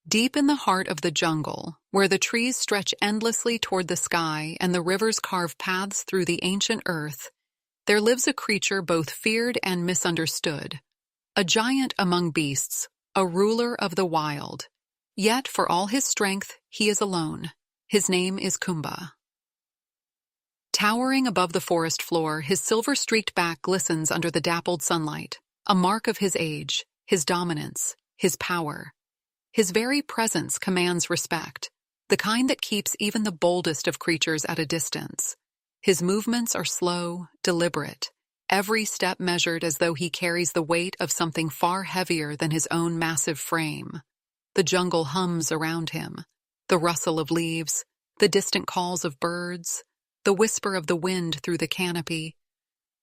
Deep in the heart of the jungle, where the trees stretch endlessly toward the sky and the rivers carve paths through the ancient earth, there lives a creature both feared and misunderstood. A giant among beasts, a ruler of the wild. Yet, for all his strength, he is alone. His name is Kumba. Towering above the forest floor, his silver-streaked back glistens under the dappled sunlight, a mark of his age, his dominance, his power. His very presence commands respect, the kind that keeps even the boldest of creatures at a distance. His movements are slow, deliberate, every step measured as though he carries the weight of something far heavier than his own massive frame. The jungle hums around him, the rustle of leaves, the distant calls of birds, the whisper of the wind through the canopy.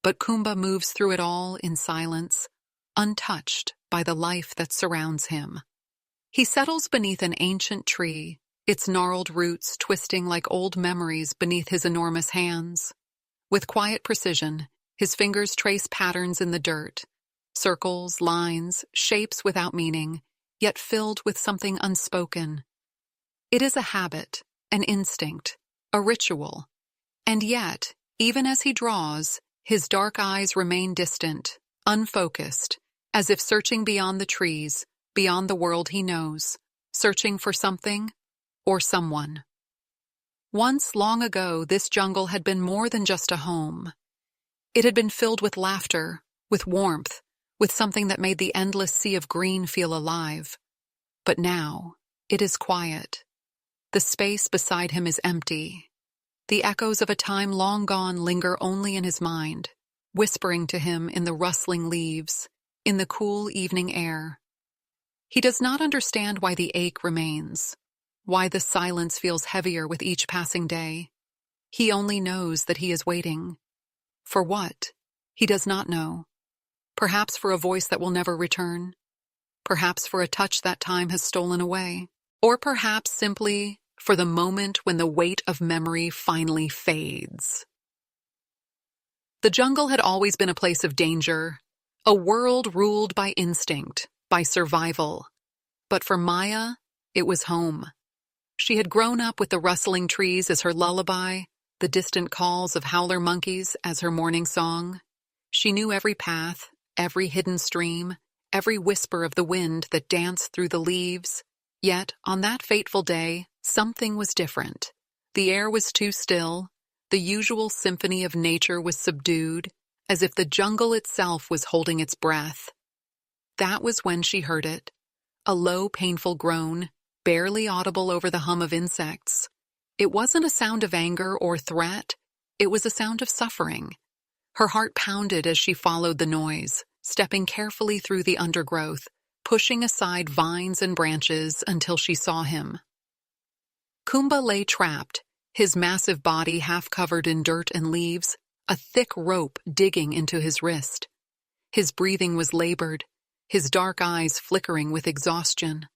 But Kumba moves through it all in silence, untouched by the life that surrounds him. He settles beneath an ancient tree, its gnarled roots twisting like old memories beneath his enormous hands. With quiet precision, his fingers trace patterns in the dirt, circles, lines, shapes without meaning, yet filled with something unspoken. It is a habit, an instinct, a ritual. And yet, even as he draws, his dark eyes remain distant, unfocused, as if searching beyond the trees, beyond the world he knows, searching for something or someone. Once, long ago, this jungle had been more than just a home. It had been filled with laughter, with warmth, with something that made the endless sea of green feel alive. But now, it is quiet. The space beside him is empty. The echoes of a time long gone linger only in his mind, whispering to him in the rustling leaves, in the cool evening air. He does not understand why the ache remains, why the silence feels heavier with each passing day. He only knows that he is waiting. For what? He does not know. Perhaps for a voice that will never return. Perhaps for a touch that time has stolen away. Or perhaps simply for the moment when the weight of memory finally fades. The jungle had always been a place of danger, a world ruled by instinct, by survival. But for Maya, it was home. She had grown up with the rustling trees as her lullaby, the distant calls of howler monkeys as her morning song. She knew every path, every hidden stream, every whisper of the wind that danced through the leaves. Yet, on that fateful day, something was different. The air was too still, the usual symphony of nature was subdued, as if the jungle itself was holding its breath. That was when she heard it, a low, painful groan, barely audible over the hum of insects. It wasn't a sound of anger or threat, it was a sound of suffering. Her heart pounded as she followed the noise, stepping carefully through the undergrowth, pushing aside vines and branches until she saw him. Kumba lay trapped, his massive body half covered in dirt and leaves, a thick rope digging into his wrist. His breathing was labored, his dark eyes flickering with exhaustion.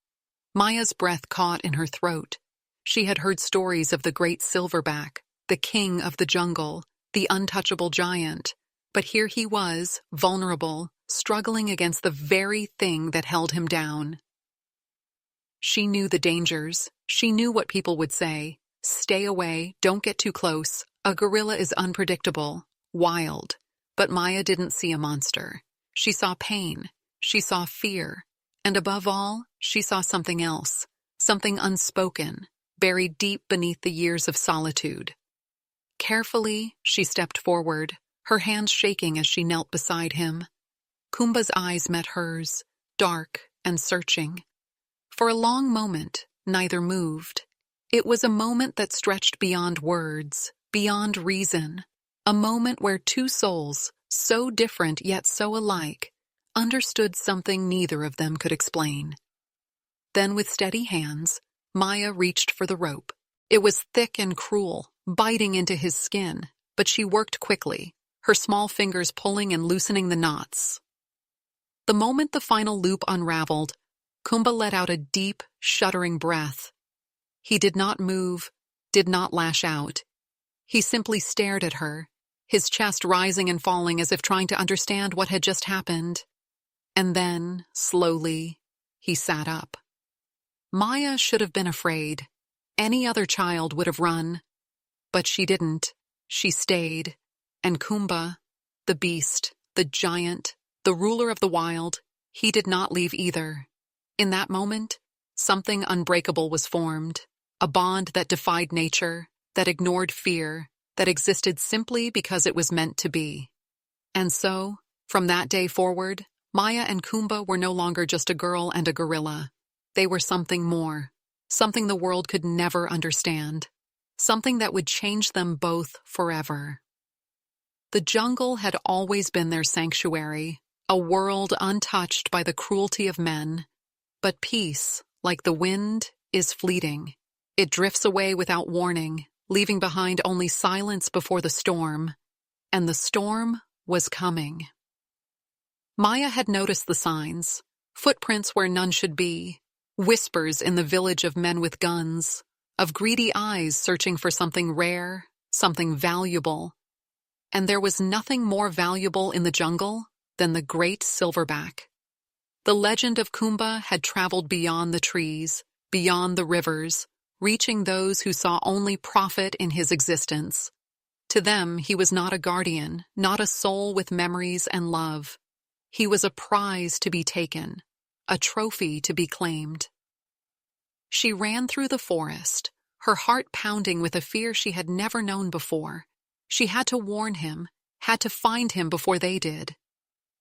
Maya's breath caught in her throat. She had heard stories of the great silverback, the king of the jungle, the untouchable giant. But here he was, vulnerable, struggling against the very thing that held him down. She knew the dangers. She knew what people would say. Stay away, don't get too close. A gorilla is unpredictable, wild. But Maya didn't see a monster. She saw pain. She saw fear. And above all, she saw something else, something unspoken, buried deep beneath the years of solitude. Carefully, she stepped forward, her hands shaking as she knelt beside him. Kumba's eyes met hers, dark and searching. For a long moment, neither moved. It was a moment that stretched beyond words, beyond reason. A moment where two souls, so different yet so alike, understood something neither of them could explain. Then with steady hands, Maya reached for the rope. It was thick and cruel, biting into his skin, but she worked quickly, her small fingers pulling and loosening the knots. The moment the final loop unraveled, Kumba let out a deep, shuddering breath. He did not move, did not lash out. He simply stared at her, his chest rising and falling as if trying to understand what had just happened. And then, slowly, he sat up. Maya should have been afraid. Any other child would have run. But she didn't. She stayed. And Kumba, the beast, the giant, the ruler of the wild, he did not leave either. In that moment, something unbreakable was formed, a bond that defied nature, that ignored fear, that existed simply because it was meant to be. And so, from that day forward, Maya and Kumba were no longer just a girl and a gorilla. They were something more, something the world could never understand, something that would change them both forever. The jungle had always been their sanctuary, a world untouched by the cruelty of men. But peace, like the wind, is fleeting. It drifts away without warning, leaving behind only silence before the storm. And the storm was coming. Maya had noticed the signs, footprints where none should be, whispers in the village of men with guns, of greedy eyes searching for something rare, something valuable. And there was nothing more valuable in the jungle than the great silverback. The legend of Kumba had traveled beyond the trees, beyond the rivers, reaching those who saw only profit in his existence. To them, he was not a guardian, not a soul with memories and love. He was a prize to be taken, a trophy to be claimed. She ran through the forest, her heart pounding with a fear she had never known before. She had to warn him, had to find him before they did.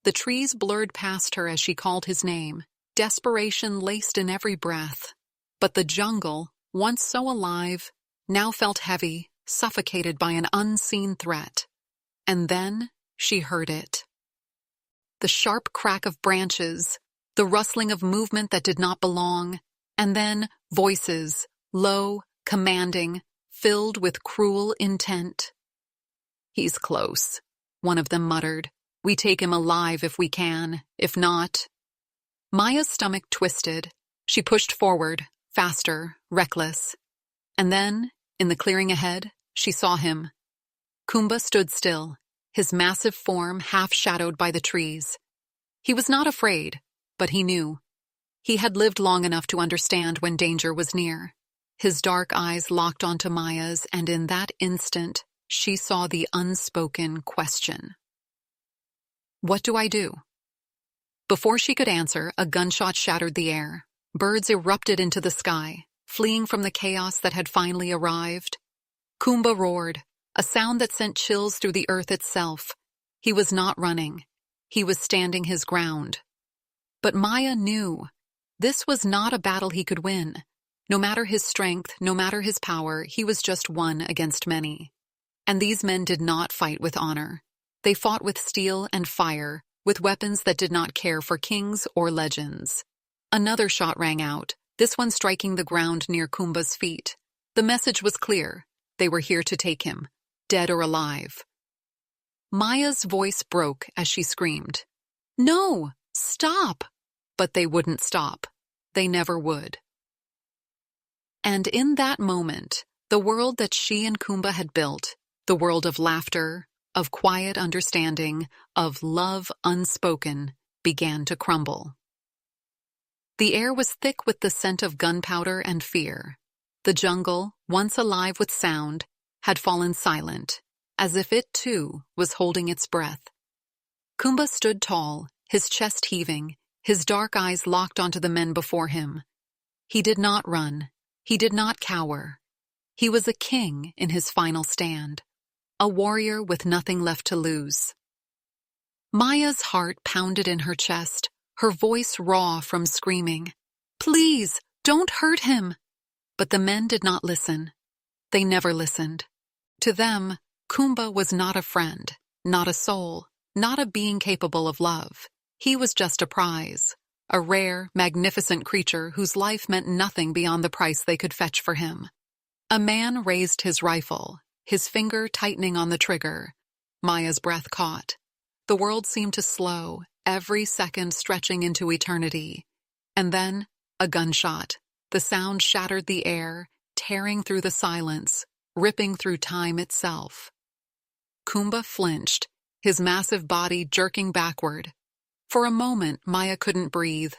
The trees blurred past her as she called his name, desperation laced in every breath. But the jungle, once so alive, now felt heavy, suffocated by an unseen threat. And then she heard it. The sharp crack of branches, the rustling of movement that did not belong, and then voices, low, commanding, filled with cruel intent. "He's close," one of them muttered. "We take him alive if we can, if not." Maya's stomach twisted. She pushed forward, faster, reckless. And then, in the clearing ahead, she saw him. Kumba stood still, his massive form half-shadowed by the trees. He was not afraid, but he knew. He had lived long enough to understand when danger was near. His dark eyes locked onto Maya's, and in that instant, she saw the unspoken question. "What do I do?" Before she could answer, a gunshot shattered the air. Birds erupted into the sky, fleeing from the chaos that had finally arrived. Kumba roared, a sound that sent chills through the earth itself. He was not running. He was standing his ground. But Maya knew this was not a battle he could win. No matter his strength, no matter his power, he was just one against many. And these men did not fight with honor. They fought with steel and fire, with weapons that did not care for kings or legends. Another shot rang out, this one striking the ground near Kumba's feet. The message was clear. They were here to take him, dead or alive. Maya's voice broke as she screamed, "No! Stop!" But they wouldn't stop. They never would. And in that moment, the world that she and Kumba had built, the world of laughter, of quiet understanding, of love unspoken, began to crumble. The air was thick with the scent of gunpowder and fear. The jungle, once alive with sound, had fallen silent, as if it too was holding its breath. Kumba stood tall, his chest heaving, his dark eyes locked onto the men before him. He did not run. He did not cower. He was a king in his final stand, a warrior with nothing left to lose. Maya's heart pounded in her chest, her voice raw from screaming, "Please, don't hurt him!" But the men did not listen. They never listened. To them, Kumba was not a friend, not a soul, not a being capable of love. He was just a prize, a rare, magnificent creature whose life meant nothing beyond the price they could fetch for him. A man raised his rifle, his finger tightening on the trigger. Maya's breath caught. The world seemed to slow, every second stretching into eternity. And then, a gunshot. The sound shattered the air, tearing through the silence, ripping through time itself. Kumba flinched, his massive body jerking backward. For a moment, Maya couldn't breathe.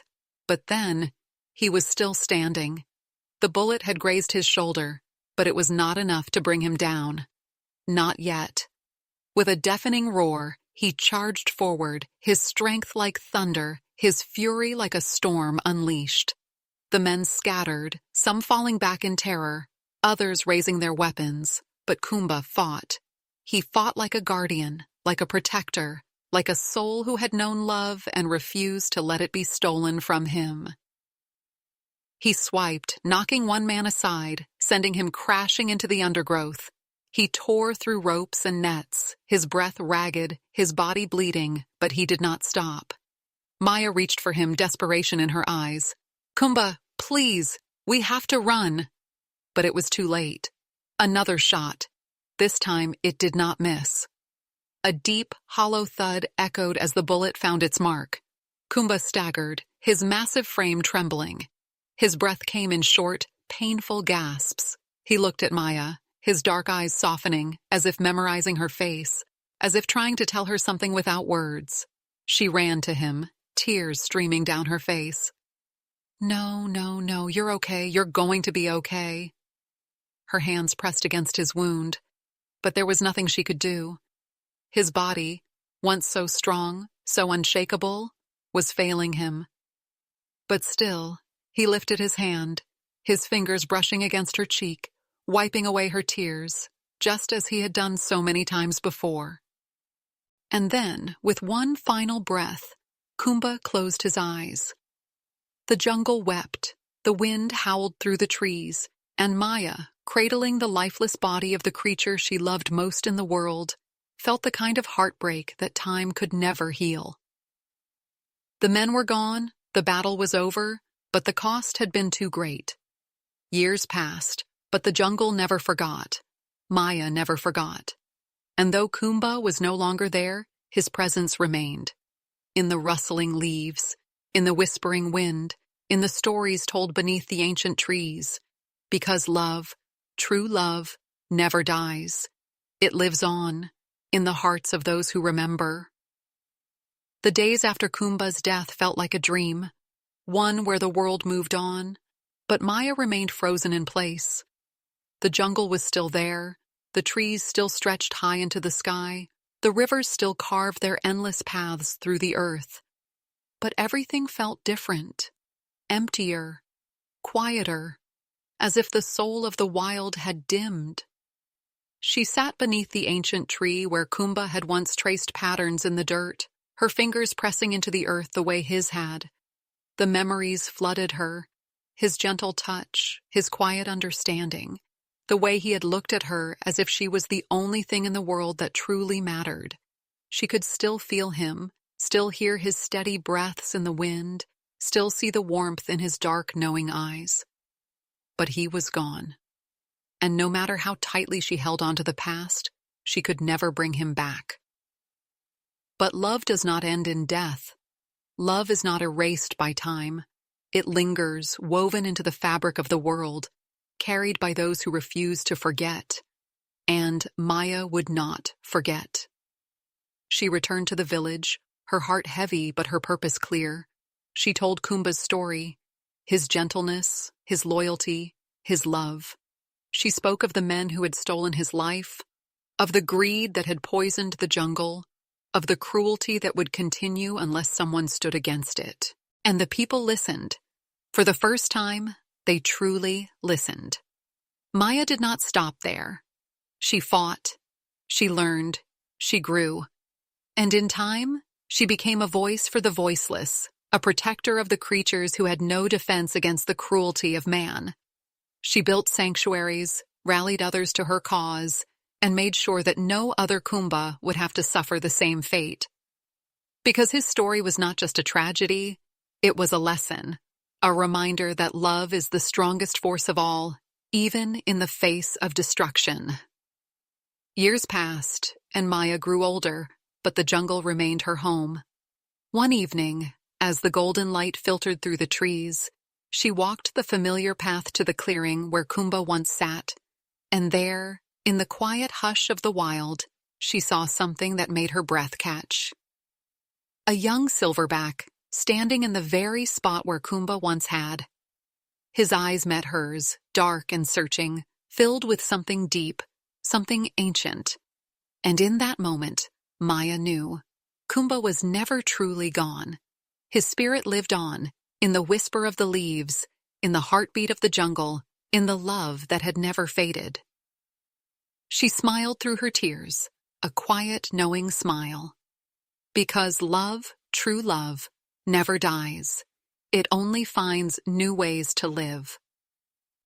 But then, he was still standing, The bullet had grazed his shoulder, but it was not enough to bring him down. Not yet. With a deafening roar, he charged forward, his strength like thunder, his fury like a storm unleashed. The men scattered, some falling back in terror, others raising their weapons, but Kumba fought. He fought like a guardian, like a protector, like a soul who had known love and refused to let it be stolen from him. He swiped, knocking one man aside, sending him crashing into the undergrowth. He tore through ropes and nets, his breath ragged, his body bleeding, but he did not stop. Maya reached for him, desperation in her eyes. "Kumba, please, we have to run." But it was too late. Another shot. This time it did not miss. A deep, hollow thud echoed as the bullet found its mark. Kumba staggered, his massive frame trembling. His breath came in short, painful gasps. He looked at Maya, his dark eyes softening, as if memorizing her face, as if trying to tell her something without words. She ran to him, tears streaming down her face. "No, no, no, you're okay. You're going to be okay." Her hands pressed against his wound, but there was nothing she could do. His body, once so strong, so unshakable, was failing him. But still, he lifted his hand, his fingers brushing against her cheek, wiping away her tears, just as he had done so many times before. And then, with one final breath, Kumba closed his eyes. The jungle wept, the wind howled through the trees, and Maya, cradling the lifeless body of the creature she loved most in the world, felt the kind of heartbreak that time could never heal. The men were gone, the battle was over, but the cost had been too great. Years passed, but the jungle never forgot. Maya never forgot. And though Kumba was no longer there, his presence remained. In the rustling leaves, in the whispering wind, in the stories told beneath the ancient trees. Because love, true love, never dies. It lives on, in the hearts of those who remember. The days after Kumba's death felt like a dream, one where the world moved on, but Maya remained frozen in place. The jungle was still there, the trees still stretched high into the sky, the rivers still carved their endless paths through the earth. But everything felt different, emptier, quieter, as if the soul of the wild had dimmed. She sat beneath the ancient tree where Kumba had once traced patterns in the dirt, her fingers pressing into the earth the way his had. The memories flooded her, his gentle touch, his quiet understanding, the way he had looked at her as if she was the only thing in the world that truly mattered. She could still feel him, still hear his steady breaths in the wind, still see the warmth in his dark, knowing eyes. But he was gone. And no matter how tightly she held on to the past, she could never bring him back. But love does not end in death. Love is not erased by time. It lingers, woven into the fabric of the world, carried by those who refuse to forget. And Maya would not forget. She returned to the village, her heart heavy but her purpose clear. She told Kumba's story, his gentleness, his loyalty, his love. She spoke of the men who had stolen his life, of the greed that had poisoned the jungle, of the cruelty that would continue unless someone stood against it. And the people listened. For the first time, they truly listened. Maya did not stop there. She fought, she learned, she grew. And in time, she became a voice for the voiceless, a protector of the creatures who had no defense against the cruelty of man. She built sanctuaries, rallied others to her cause, and made sure that no other Kumba would have to suffer the same fate. Because his story was not just a tragedy, it was a lesson, a reminder that love is the strongest force of all, even in the face of destruction. Years passed, and Maya grew older, but the jungle remained her home. One evening, as the golden light filtered through the trees, she walked the familiar path to the clearing where Kumba once sat, and there, in the quiet hush of the wild, she saw something that made her breath catch. A young silverback, standing in the very spot where Kumba once had. His eyes met hers, dark and searching, filled with something deep, something ancient. And in that moment, Maya knew. Kumba was never truly gone. His spirit lived on, in the whisper of the leaves, in the heartbeat of the jungle, in the love that had never faded. She smiled through her tears, a quiet, knowing smile. Because love, true love, never dies. It only finds new ways to live.